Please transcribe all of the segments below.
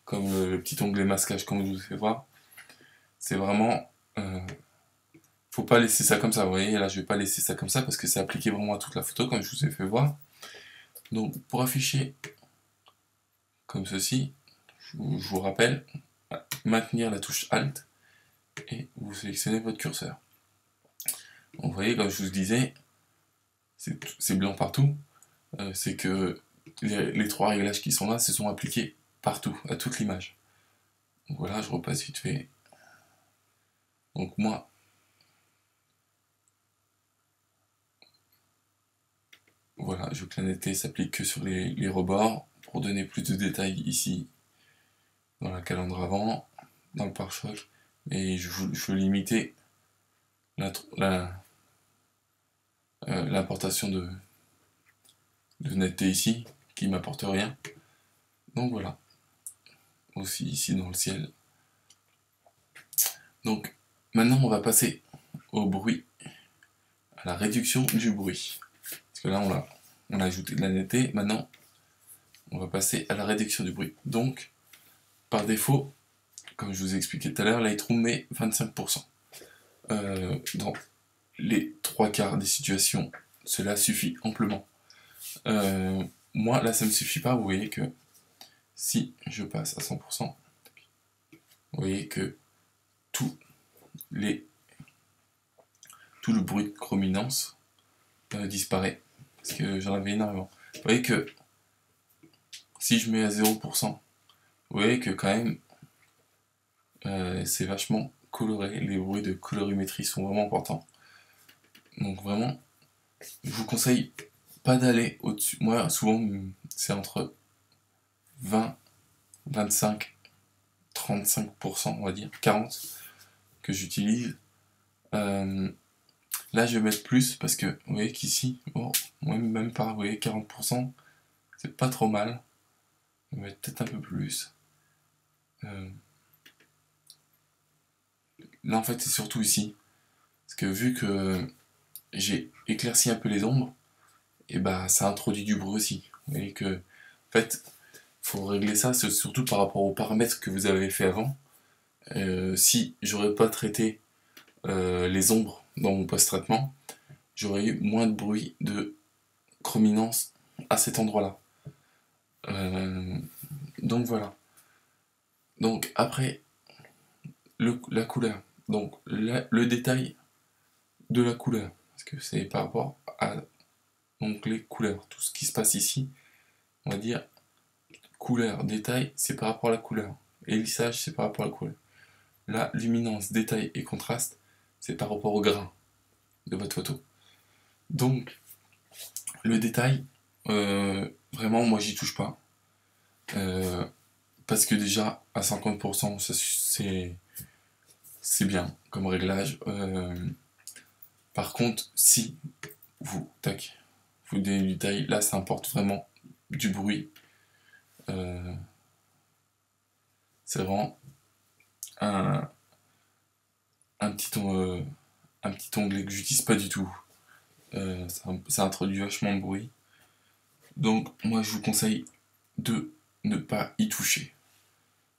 comme le petit onglet masquage comme je vous fais voir. C'est vraiment... faut pas laisser ça comme ça, vous voyez, là je vais pas laisser ça comme ça parce que c'est appliqué vraiment à toute la photo comme je vous ai fait voir. Donc pour afficher comme ceci, je vous rappelle, maintenir la touche Alt et vous sélectionnez votre curseur. Donc, vous voyez, comme je vous disais, c'est blanc partout, c'est que les trois réglages qui sont là se sont appliqués partout, à toute l'image. Donc voilà, je repasse vite fait. Donc moi, voilà, je veux que la netteté s'applique que sur les rebords, pour donner plus de détails ici, dans la calandre avant, dans le pare-choc, et je veux limiter l'importation de netteté ici, qui m'apporte rien. Donc voilà, aussi ici dans le ciel. Donc maintenant on va passer au bruit, à la réduction du bruit. Parce que là on a ajouté de la netteté, maintenant on va passer à la réduction du bruit. Donc par défaut, comme je vous ai expliqué tout à l'heure, Lightroom met 25%. Dans les 3/4 des situations, cela suffit amplement. Moi là ça me suffit pas, vous voyez que si je passe à 100%, vous voyez que tout le bruit de chrominance disparaît, parce que j'en avais énormément. Vous voyez que si je mets à 0%, vous voyez que quand même c'est vachement coloré, les bruits de colorimétrie sont vraiment importants. Donc vraiment, je vous conseille pas d'aller au-dessus. Moi souvent c'est entre 20, 25, 35%, on va dire, 40% que j'utilise. Là je vais mettre plus parce que vous voyez qu'ici, oh, même pas, vous voyez 40%, c'est pas trop mal. Je vais mettre peut-être un peu plus. Là en fait c'est surtout ici. Parce que vu que j'ai éclairci un peu les ombres, et bah ça introduit du bruit aussi. Vous voyez que, en fait, faut régler ça, c'est surtout par rapport aux paramètres que vous avez fait avant. Si j'aurais pas traité les ombres dans mon post-traitement, j'aurais eu moins de bruit de chrominance à cet endroit-là. Donc voilà. Donc après, la couleur. Donc le détail de la couleur. Parce que c'est par rapport à donc les couleurs. Tout ce qui se passe ici, on va dire couleur, détail, c'est par rapport à la couleur. Et lissage, c'est par rapport à la couleur. La luminance, détail et contraste, c'est par rapport au grain de votre photo. Donc, le détail, vraiment, moi, j'y touche pas. Parce que déjà, à 50%, c'est bien comme réglage. Par contre, si vous donnez du détail, là, ça importe vraiment du bruit. C'est vraiment un petit onglet que j'utilise pas du tout. Ça introduit vachement de bruit. Donc moi je vous conseille de ne pas y toucher.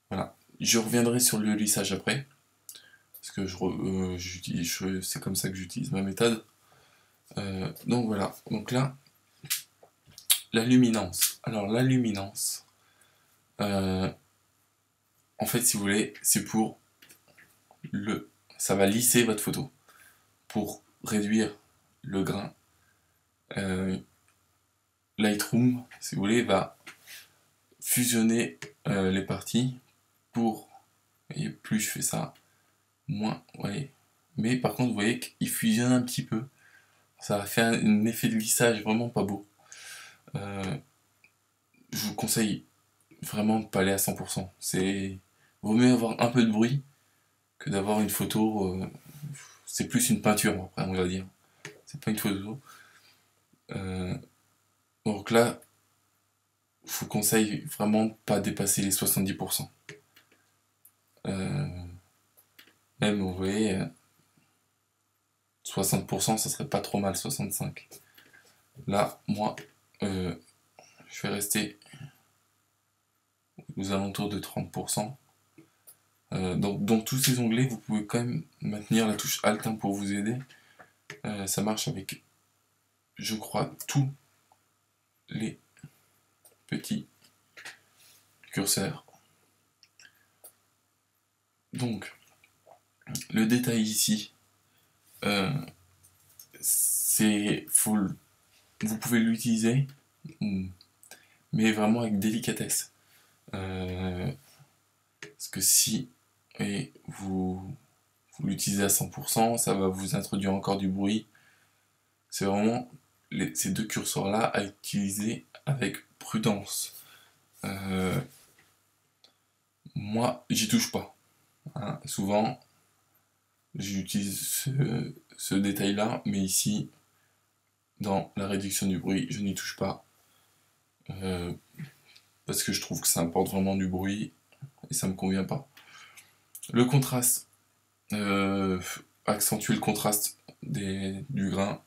Voilà. Je reviendrai sur le lissage après. Parce que c'est comme ça que j'utilise ma méthode. Donc voilà. Donc là, la luminance. Alors la luminance, en fait si vous voulez, c'est pour ça va lisser votre photo. Pour réduire le grain. Lightroom, si vous voulez, va fusionner les parties pour, vous voyez, plus je fais ça, moins, vous voyez. Mais par contre, vous voyez qu'il fusionne un petit peu. Ça va faire un effet de lissage vraiment pas beau. Je vous conseille vraiment de pas aller à 100%. Vaut mieux avoir un peu de bruit que d'avoir une photo. C'est plus une peinture, après, on va dire. C'est pas une photo. Donc là, je vous conseille vraiment de pas dépasser les 70%. Même, vous voyez, 60%, ça serait pas trop mal, 65%. Là, moi, je vais rester aux alentours de 30%. Dans tous ces onglets, vous pouvez quand même maintenir la touche Alt 1 pour vous aider. Ça marche avec, je crois, tous les petits curseurs. Donc, le détail ici, vous pouvez l'utiliser, mais vraiment avec délicatesse. Parce que si vous l'utilisez à 100%, ça va vous introduire encore du bruit. C'est vraiment ces deux curseurs-là à utiliser avec prudence. Moi, j'y touche pas. Hein. Souvent, j'utilise ce détail-là, mais ici, dans la réduction du bruit, je n'y touche pas. Parce que je trouve que ça apporte vraiment du bruit et ça me convient pas. Le contraste, accentuer le contraste du grain,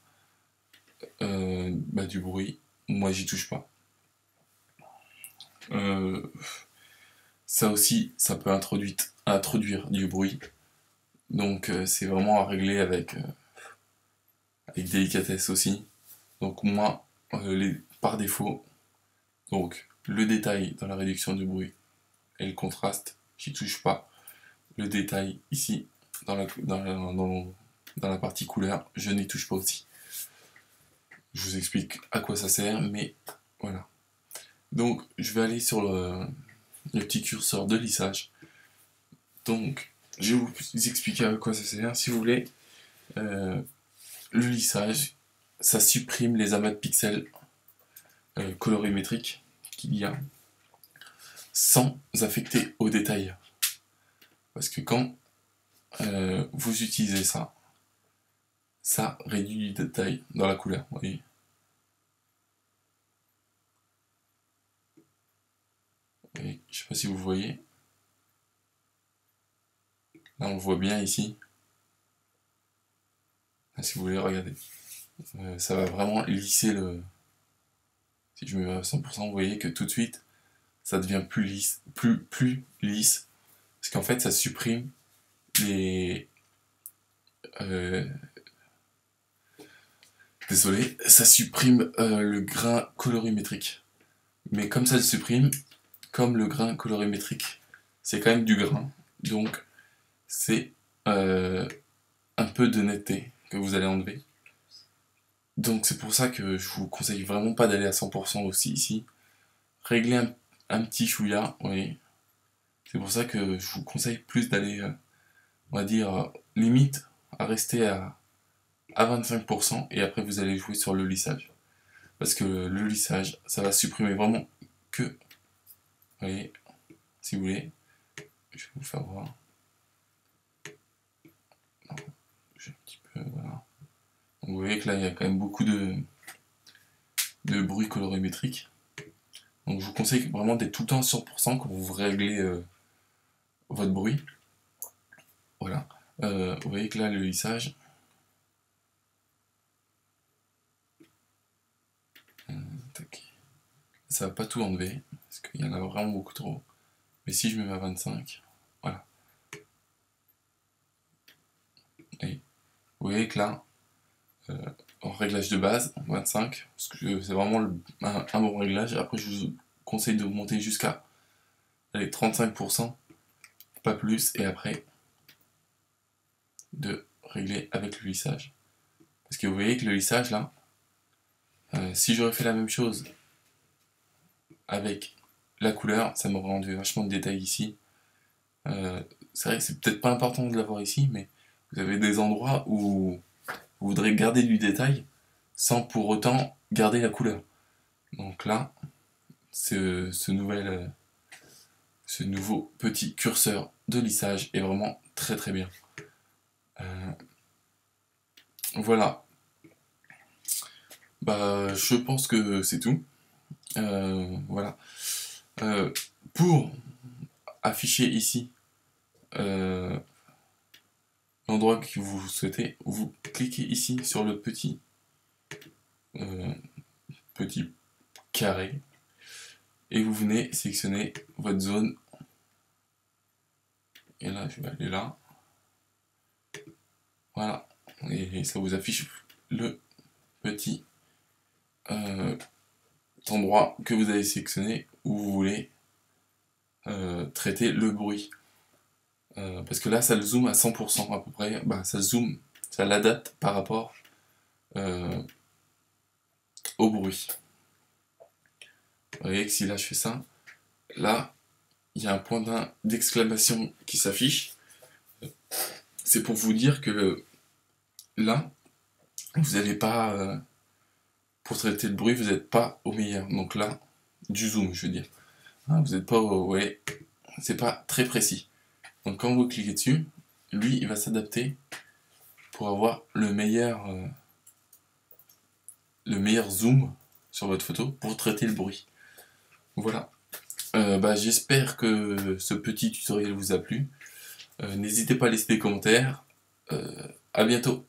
du bruit, moi j'y touche pas. Ça aussi, ça peut introduire du bruit. Donc c'est vraiment à régler avec délicatesse aussi. Donc moi, par défaut, donc le détail dans la réduction du bruit et le contraste, j'y touche pas. Le détail ici, dans la partie couleur, je n'y touche pas aussi. Je vous explique à quoi ça sert, mais voilà. Donc je vais aller sur le petit curseur de lissage. Donc je vais vous expliquer à quoi ça sert. Si vous voulez, le lissage, ça supprime les amas de pixels colorimétriques qu'il y a sans affecter au détail. Parce que quand vous utilisez ça réduit du détail dans la couleur. Vous voyez. Et je sais pas si vous voyez. Là on le voit bien ici. Là, si vous voulez regarder. Ça va vraiment lisser le. Si je me mets à 100%, vous voyez que tout de suite ça devient plus lisse. Plus lisse. Parce qu'en fait ça supprime les. Désolé, ça supprime le grain colorimétrique. Mais comme ça le supprime, comme le grain colorimétrique, c'est quand même du grain. Donc c'est un peu de netteté que vous allez enlever. Donc c'est pour ça que je vous conseille vraiment pas d'aller à 100% aussi ici. Régler un petit chouïa, oui. C'est pour ça que je vous conseille plus d'aller, on va dire, limite à rester à 25% et après vous allez jouer sur le lissage. Parce que le lissage, ça va supprimer vraiment que, vous voyez, si vous voulez, je vais vous faire voir. Non, j'ai un petit peu, voilà. Donc vous voyez que là il y a quand même beaucoup de bruit colorimétrique. Donc je vous conseille vraiment d'être tout le temps à 100% quand vous réglez votre bruit. Voilà. Vous voyez que là le lissage, ça va pas tout enlever parce qu'il y en a vraiment beaucoup trop. Mais si je me mets à 25, voilà. Et vous voyez que là, en réglage de base, 25, parce que c'est vraiment un bon réglage. Après, je vous conseille de monter jusqu'à 35%, pas plus, et après de régler avec le lissage. Parce que vous voyez que le lissage là, si j'aurais fait la même chose avec la couleur, ça m'aurait rendu vachement de détails ici. C'est vrai que c'est peut-être pas important de l'avoir ici, mais vous avez des endroits où vous voudrez garder du détail sans pour autant garder la couleur. Donc là, ce nouveau petit curseur de lissage est vraiment très très bien. Voilà. Bah, je pense que c'est tout. Voilà. Pour afficher ici l'endroit que vous souhaitez, vous cliquez ici sur le petit carré et vous venez sélectionner votre zone. Et là, je vais aller là. Voilà. Et ça vous affiche le petit endroit que vous avez sélectionné où vous voulez traiter le bruit. Parce que là, ça le zoome à 100% à peu près. Bah, ça zoome, ça l'adapte par rapport au bruit. Vous voyez que si là je fais ça, là, il y a un point d'exclamation qui s'affiche. C'est pour vous dire que là, vous n'allez pas, pour traiter le bruit, vous n'êtes pas au meilleur. Donc là, du zoom, je veux dire. Hein, vous n'êtes pas au... Ouais, c'est pas très précis. Donc quand vous cliquez dessus, lui, il va s'adapter pour avoir le meilleur zoom sur votre photo pour traiter le bruit. Voilà. J'espère que ce petit tutoriel vous a plu. N'hésitez pas à laisser des commentaires. À bientôt.